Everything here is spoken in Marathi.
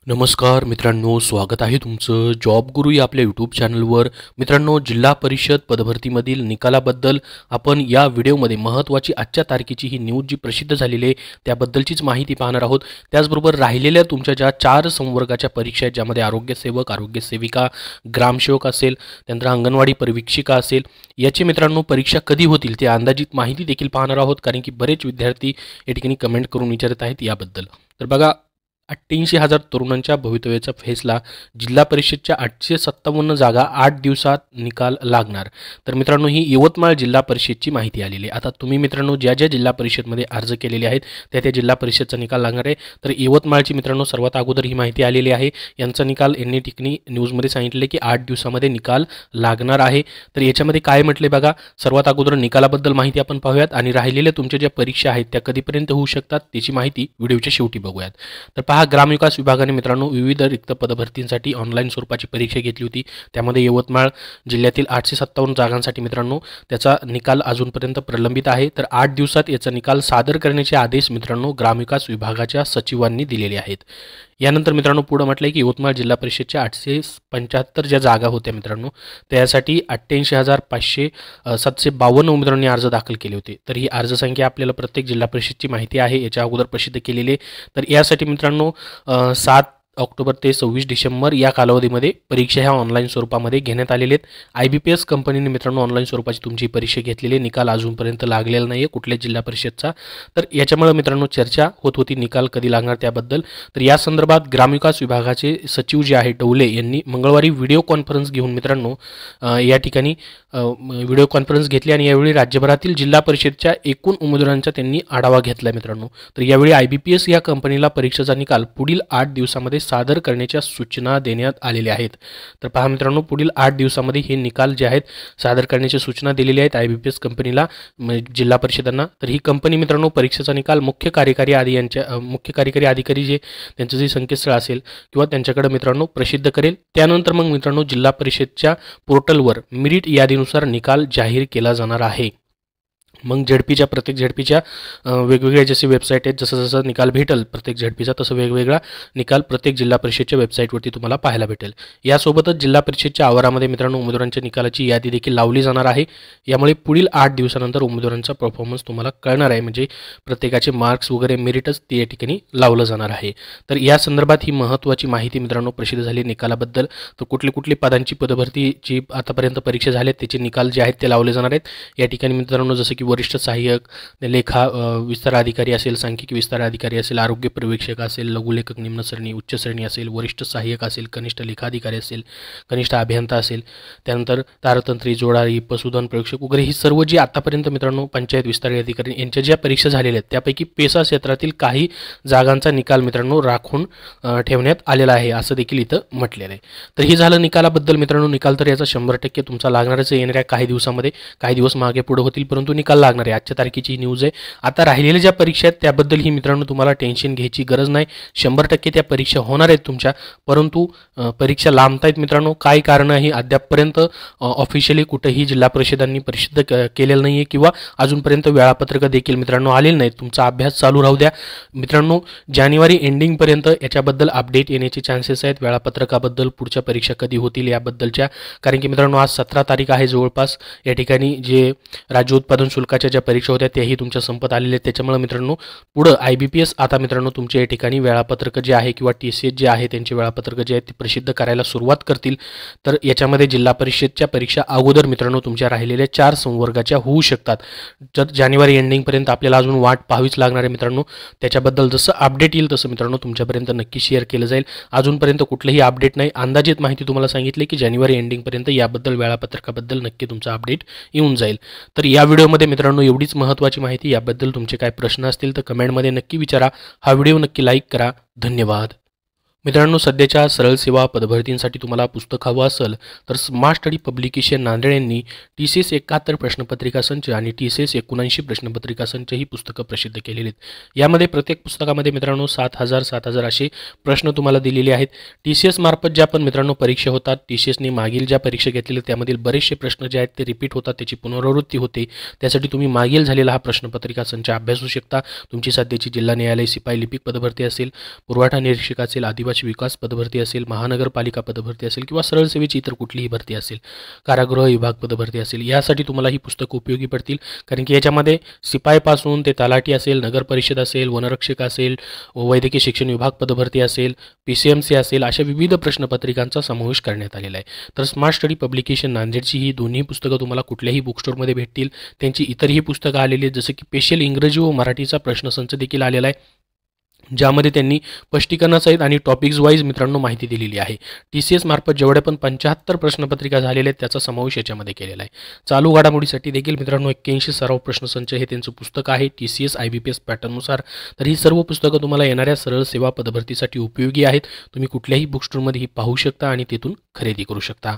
नमस्कार मित्रांनो, स्वागत आहे तुमचं जॉब गुरु या आपल्या यूट्यूब चॅनलवर। मित्रांनो, जिल्हा परिषद पदभरतीमधील निकालाबद्दल आपण या व्हिडिओमध्ये महत्त्वाची आजच्या तारखेची ही न्यूज जी प्रसिद्ध झालेली आहे त्याबद्दलचीच माहिती पाहणार आहोत। त्याचबरोबर राहिलेल्या तुमच्या ज्या 4 संवर्गाच्या परीक्षा आहेत, ज्यामध्ये आरोग्यसेवक, आरोग्यसेविका, ग्रामसेवक असेल, त्यानंतर अंगणवाडी परिवीक्षिका असेल, याची मित्रांनो परीक्षा कधी होतील ते अंदाजित माहिती देखील पाहणार आहोत, कारण की बरेच विद्यार्थी या ठिकाणी कमेंट करून विचारत आहेत याबद्दल। तर बघा, 88,000 तरुणांच्या भवितव्याचा फैसला, जिल्हा परिषदच्या 857 जागा 8 दिवसात निकाल लागणार। तर मित्रांनो, ही यवतमाळ जिल्हा परिषदची माहिती आलेली आहे। आता तुम्ही मित्रांनो ज्या ज्या जिल्हा परिषदमध्ये अर्ज केलेले आहेत त्या जिल्हा परिषदचा निकाल लागणार आहे। तर यवतमाळची मित्रांनो सर्वात अगोदर ही माहिती आलेली आहे। यांचा निकाल यांनी ठिकाणी न्यूजमध्ये सांगितले की 8 दिवसामध्ये निकाल लागणार आहे। तर याच्यामध्ये काय म्हटले बघा, सर्वात अगोदर निकालाबद्दल माहिती आपण पाहूयात आणि राहिलेल्या तुमच्या ज्या परीक्षा आहेत त्या कधीपर्यंत होऊ शकतात त्याची माहिती व्हिडिओच्या शेवटी बघूयात। तर पहा, ग्रामविकास विभागाने मित्रांनो विविध रिक्त पदभरतींसाठी ऑनलाईन स्वरूपाची परीक्षा घेतली होती। त्यामध्ये यवतमाळ जिल्ह्यातील 857 जागांसाठी मित्रांनो त्याचा निकाल अजूनपर्यंत प्रलंबित आहे। तर 8 दिवसात याचा निकाल सादर करण्याचे आदेश मित्रांनो ग्रामविकास विभागाच्या सचिवांनी दिलेले आहेत। यानंतर मित्रांनो पुढे म्हटलंय की यवतमाळ जिल्हा परिषदच्या 875 ज्या जागा होत्या मित्रांनो त्यासाठी 88,752 उमेदवारांनी अर्ज दाखल केले होते। तर ही अर्ज संख्या आपल्याला प्रत्येक जिल्हा परिषदची माहिती आहे, याच्या अगोदर प्रसिद्ध केलेली आहे। तर यासाठी मित्रांनो 7 ऑक्टोबर ते 26 डिसेंबर या कालावधीमध्ये परीक्षा ह्या ऑनलाईन स्वरूपामध्ये घेण्यात आलेले आहेत। IBPS कंपनीने मित्रांनो ऑनलाईन स्वरूपाची तुमची परीक्षा घेतलेली, निकाल अजूनपर्यंत लागलेला नाही आहे कुठल्या जिल्हा परिषदचा। तर याच्यामुळे मित्रांनो चर्चा होत होती निकाल कधी लागणार त्याबद्दल। तर या संदर्भात ग्रामविकास विभागाचे सचिव जे आहे डवले यांनी मंगळवारी व्हिडिओ कॉन्फरन्स घेऊन मित्रांनो या ठिकाणी व्हिडिओ कॉन्फरन्स घेतली आणि यावेळी राज्यभरातील जिल्हा परिषदच्या एकूण उमेदवारांचा त्यांनी आढावा घेतला मित्रांनो। तर यावेळी IBPS या कंपनीला परीक्षेचा निकाल पुढील 8 दिवसामध्ये सादर करण्याच्या सूचना देण्यात आलेल्या आहेत। तर पहा मित्रांनो, पुढील 8 दिवसामध्ये हे निकाल जे आहेत सादर करण्याच्या सूचना दिलेल्या आहेत IBPS कंपनीला, जिल्हा परिषदांना। तर ही कंपनी मित्रांनो परीक्षेचा निकाल मुख्य कार्यकारी अधिकारी जे त्यांचं जे संकेतस्थळ असेल किंवा त्यांच्याकडे मित्रांनो प्रसिद्ध करेल। त्यानंतर मग मित्रांनो जिल्हा परिषदच्या पोर्टलवर मेरिट यादीनुसार निकाल जाहीर केला जाणार आहे। मग प्रत्येक झेडपीच्या वेगवेगळ्या जसे वेबसाईट आहेत, जसं जसं निकाल भेटेल प्रत्येक झेडपीचा तसं वेगवेगळा निकाल प्रत्येक जिल्हा परिषदच्या वेबसाईटवरती तुम्हाला पाहायला भेटेल। यासोबतच जिल्हा परिषदच्या आवारामध्ये मित्रांनो उमेदवारांच्या निकालाची यादी देखील लावली जाणार आहे। यामुळे पुढील 8 दिवसानंतर उमेदवारांचा परफॉर्मन्स तुम्हाला कळणार आहे, म्हणजे प्रत्येकाचे मार्क्स वगैरे मेरिटच ते या ठिकाणी लावलं जाणार आहे। तर या संदर्भात ही महत्त्वाची माहिती मित्रांनो प्रसिद्ध झाली निकालाबद्दल। तर कुठली पदांची पदभरतीची आतापर्यंत परीक्षा झाल्या त्याचे निकाल जे आहेत ते लावले जाणार आहेत। या ठिकाणी मित्रांनो जसं की वरिष्ठ सहाय्यक, लेखा विस्तार अधिकारी असेल, सांख्यिकी विस्तार अधिकारी असेल, आरोग्य पर्यवेक्षक असेल, लघुलेखक निम्न श्रेणी, उच्च श्रेणी असेल, वरिष्ठ सहाय्यक असेल, कनिष्ठ लेखाधिकारी असेल, कनिष्ठ अभियंता असेल, त्यानंतर तारतंत्री, जोडारी, पशुधन प्रयोगक्षक वगैरे ही सर्व जी आतापर्यंत मित्रांनो पंचायत विस्तार अधिकारी यांच्या ज्या परीक्षा झालेल्या आहेत त्यापैकी पेसा क्षेत्रातील काही जागांचा निकाल मित्रांनो राखून ठेवण्यात आलेला आहे, असं देखील इथं म्हटलेलं आहे। तर हे झालं निकालाबद्दल मित्रांनो। निकाल तर याचा 100% तुमचा लागणारच येणाऱ्या काही दिवसामध्ये, काही दिवस मागे पुढे होतील परंतु निकाल लागणार आहे। आजच्या तारखेची न्यूज आहे। आता राहिलेल्या ज्या परीक्षा आहेत त्याबद्दल ही मित्रांनो तुम्हाला टेन्शन घ्यायची गरज नाही, 100% त्या परीक्षा होणार आहेत तुमच्या, परंतु परीक्षा लांबतायत मित्रांनो। काय कारण आहे अद्यापपर्यंत ऑफिशियली कुठेही जिल्हा परिषदांनी प्रसिद्ध केलेलं नाही आहे किंवा अजूनपर्यंत वेळापत्रक देखील मित्रांनो आलेलं नाही। तुमचा अभ्यास चालू राहू द्या मित्रांनो, जानेवारी एंडिंगपर्यंत याच्याबद्दल अपडेट येण्याचे चान्सेस आहेत, वेळापत्रकाबद्दल, पुढच्या परीक्षा कधी होतील याबद्दलच्या। कारण की मित्रांनो आज 17 तारीख आहे जवळपास। या ठिकाणी जे राज्य उत्पादन शुल्काच्या ज्या परीक्षा होत्या त्याही तुमच्या संपत आलेल्या आहेत। त्याच्यामुळे मित्रांनो पुढे IBPS आता मित्रांनो तुमच्या या ठिकाणी वेळापत्रक जे आहे किंवा TCS जे आहे त्यांचे वेळापत्रक जे आहे ते प्रसिद्ध करायला सुरुवात करतील। तर याच्यामध्ये जिल्हा परिषदच्या परीक्षा अगोदर मित्रांनो तुमच्या राहिलेल्या 4 संवर्गाच्या होऊ शकतात। तर जानेवारी एंडिंगपर्यंत आपल्याला अजून वाट पाहावीच लागणार आहे मित्रांनो। त्याच्याबद्दल जसं अपडेट येईल तसं मित्रांनो तुमच्यापर्यंत नक्की शेअर केलं जाईल। अजूनपर्यंत कुठलंही अपडेट नाही, अंदाजित माहिती तुम्हाला सांगितली की जानेवारी एंडिंगपर्यंत याबद्दल वेळापत्रकाबद्दल नक्की तुमचा अपडेट येऊन जाईल। तर या व्हिडिओमध्ये मित्रांनो एवढीच महत्त्वाची माहिती। याबद्दल तुमचे काय प्रश्न असतील तर कमेंटमध्ये नक्की विचारा। हा व्हिडिओ नक्की लाईक करा। धन्यवाद मित्रांनो। सध्याच्या सरळ सेवा पदभरतींसाठी तुम्हाला पुस्तक हवं असेल तर स्मार्ट स्टडी पब्लिकेशन नांदेड यांनी TCS 71 प्रश्नपत्रिका संच आणि TCS 79 प्रश्नपत्रिका संच ही पुस्तकं प्रसिद्ध केलेली आहेत। यामध्ये प्रत्येक पुस्तकामध्ये मित्रांनो 7,000 असे प्रश्न तुम्हाला दिलेले आहेत। TCS मार्फत ज्या पण मित्रांनो परीक्षा होतात, TCSने मागील ज्या परीक्षा घेतलेल्या त्यामधील बरेचसे प्रश्न जे आहेत ते रिपीट होतात, त्याची पुनरावृत्ती होते। त्यासाठी तुम्ही मागील झालेला हा प्रश्नपत्रिका संच अभ्यासू शकता। तुमची सध्याची जिल्हा न्यायालय, सिपाई लिपिक पदभरती असेल, पुरवठा निरीक्षक असेल, आदिवासी नगरसेवाची विकास पदभरती असेल, महानगरपालिका पदभरती असेल किंवा सरळ सेवेची इतर कुठलीही भरती असेल, कारागृह विभाग पदभरती असेल, यासाठी तुम्हाला ही पुस्तकं उपयोगी पडतील. कारण की याच्यामध्ये शिपाईपासून ते तलाठी असेल, नगर परिषद असेल, वनरक्षक असेल, वैद्यकीय शिक्षण विभाग पदभरती असेल, PCMC असेल, अशा विविध प्रश्नपत्रिकांचा समावेश करण्यात आलेला आहे. तर स्मार्ट स्टडी पब्लिकेशन नांदेडची ही दोन्ही पुस्तकं तुम्हाला कुठल्याही बुक स्टोअरमध्ये भेटतील. त्यांची इतरही पुस्तकं आलेली आहेत, जसं की स्पेशल इंग्रजी व मराठीचा प्रश्नसंच देखील आलेला आहे, ज्यामध्ये त्यांनी स्पष्टीकरणासहित आणि टॉपिक्स वाईज मित्रांनो माहिती दिलेली आहे. TCS मार्फत जेवढ्या पण 75 प्रश्नपत्रिका झालेल्या आहेत त्याचा समावेश याच्यामध्ये केलेला आहे. चालू घडामोडीसाठी देखील मित्रांनो 81 सराव प्रश्नसंच हे त्यांचं पुस्तक आहे TCS IBPS पॅटर्ननुसार. तर ही सर्व पुस्तकं तुम्हाला येणाऱ्या सरळ सेवा पदभरतीसाठी उपयोगी आहेत. तुम्ही कुठल्याही बुक स्टोअरमध्ये ही पाहू शकता आणि तिथून खरेदी करू शकता.